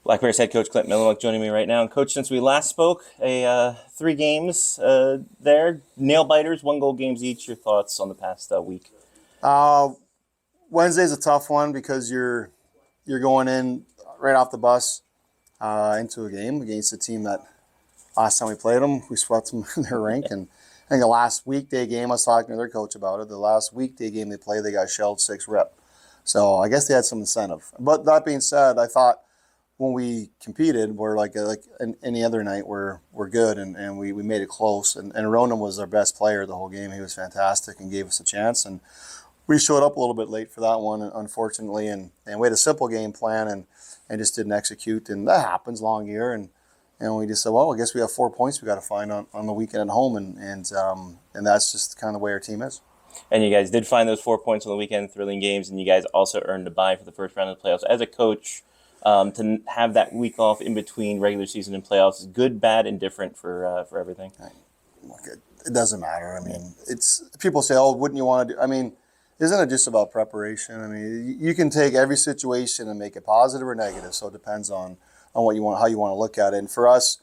Black Bears head coach Clint Mylymok joining me right now. And coach, since we last spoke, 3 games there, nail biters, 1 goal games each. Your thoughts on the past week? Uh, Wednesday's a tough one because you're going in right off the bus into a game against a team that last time we played them, we swept them in their rink. And I think the last weekday game, I was talking to their coach about it. The last weekday game they played, they got shelled 6-rip. So I guess they had some incentive. But that being said, I thought when we competed, we're like any other night, we're good, and we made it close. And Ronan was our best player the whole game. He was fantastic and gave us a chance. And we showed up a little bit late for that one, unfortunately, and we had a simple game plan and just didn't execute. And that happens long year. And we just said, well, I guess we have 4 points we got to find on the weekend at home, and that's just kind of the way our team is. And you guys did find those 4 points on the weekend, thrilling games, and you guys also earned a bye for the first round of the playoffs. As a coach, to have that week off in between regular season and playoffs is good, bad, and different for everything. Look, it doesn't matter. I mean, it's people say, oh, wouldn't you want to do? I mean, isn't it just about preparation? I mean, you can take every situation and make it positive or negative. So it depends on what you want, how you want to look at it. And for us,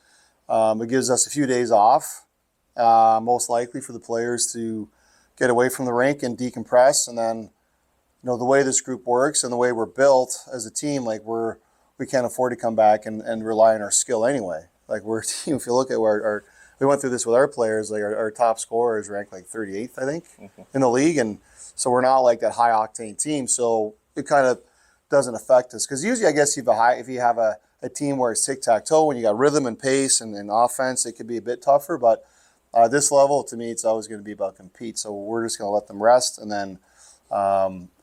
it gives us a few days off, most likely for the players to get away from the rink and decompress. And then, the way this group works and the way we're built as a team, like we can't afford to come back and rely on our skill anyway. Like we're a team. If you look at where we went through this with our players, like our top scorer is ranked like 38th, I think, in the league, and so we're not like that high octane team. So it kind of doesn't affect us because usually, I guess, if you have a team where it's tic tac toe, when you got rhythm and pace and offense, it could be a bit tougher. But this level, to me, it's always going to be about compete. So we're just going to let them rest and then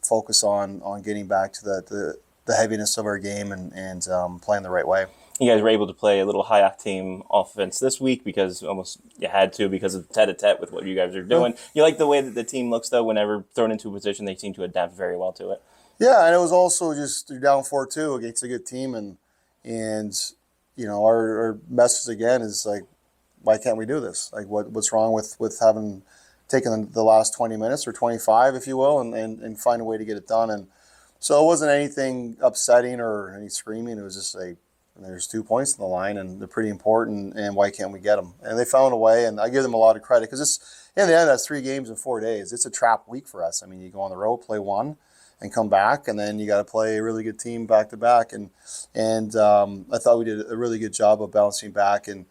focus on getting back to the heaviness of our game and playing the right way. You guys were able to play a little high octane offense this week because almost you had to because of tete-a-tete with what you guys are doing. You like the way that the team looks, though, whenever thrown into a position, they seem to adapt very well to it. Yeah, and it was also just you're down 4-2 against a good team, and our message again is like, why can't we do this? Like, what's wrong with having taken the last 20 minutes or 25, if you will, and find a way to get it done. And so it wasn't anything upsetting or any screaming. It was just like, there's 2 points in the line, and they're pretty important, and why can't we get them? And they found a way, and I give them a lot of credit because it's in the end, that's 3 games in 4 days. It's a trap week for us. I mean, you go on the road, play one, and come back, and then you got to play a really good team back to back. And I thought we did a really good job of bouncing back. And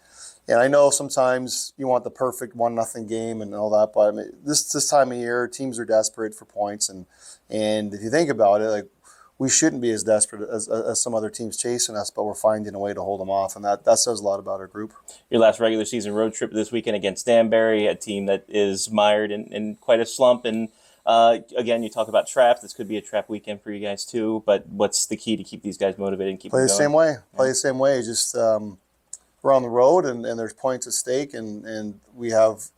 I know sometimes you want the perfect 1-0 game and all that, but I mean, this time of year, teams are desperate for points, and if you think about it, like, we shouldn't be as desperate as some other teams chasing us, but we're finding a way to hold them off, and that says a lot about our group. Your last regular season road trip this weekend against Danbury, a team that is mired in quite a slump. And again, you talk about traps. This could be a trap weekend for you guys too. But what's the key to keep these guys motivated and keep them going? Play the same way. Just we're on the road, and there's points at stake, and we have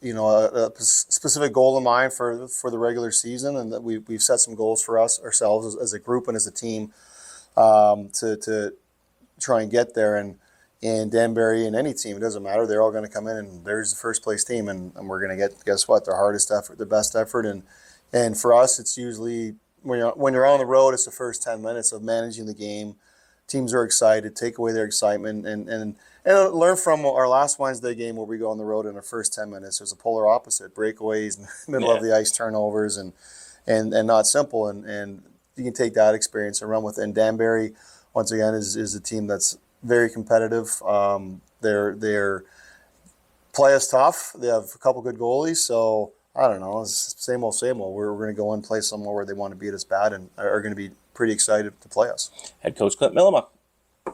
a specific goal in mind for the regular season, and that we've set some goals for ourselves as a group and as a team to try and get there. And Danbury and any team, it doesn't matter. They're all going to come in, and there's the first place team, and we're going to get, guess what, their hardest effort, their best effort. And for us, it's usually when you're on the road, it's the first 10 minutes of managing the game. Teams are excited, take away their excitement, and learn from our last Wednesday game where we go on the road in the first 10 minutes. There's a polar opposite, breakaways in the middle of the ice, turnovers, and not simple. And you can take that experience and run with it. And Danbury, once again, is a team that's very competitive. They're play us tough. They have a couple good goalies, so I don't know. It's same old, same old. We're going to go and play somewhere where they want to beat us bad and are going to be pretty excited to play us. Head coach Clint Mylymok.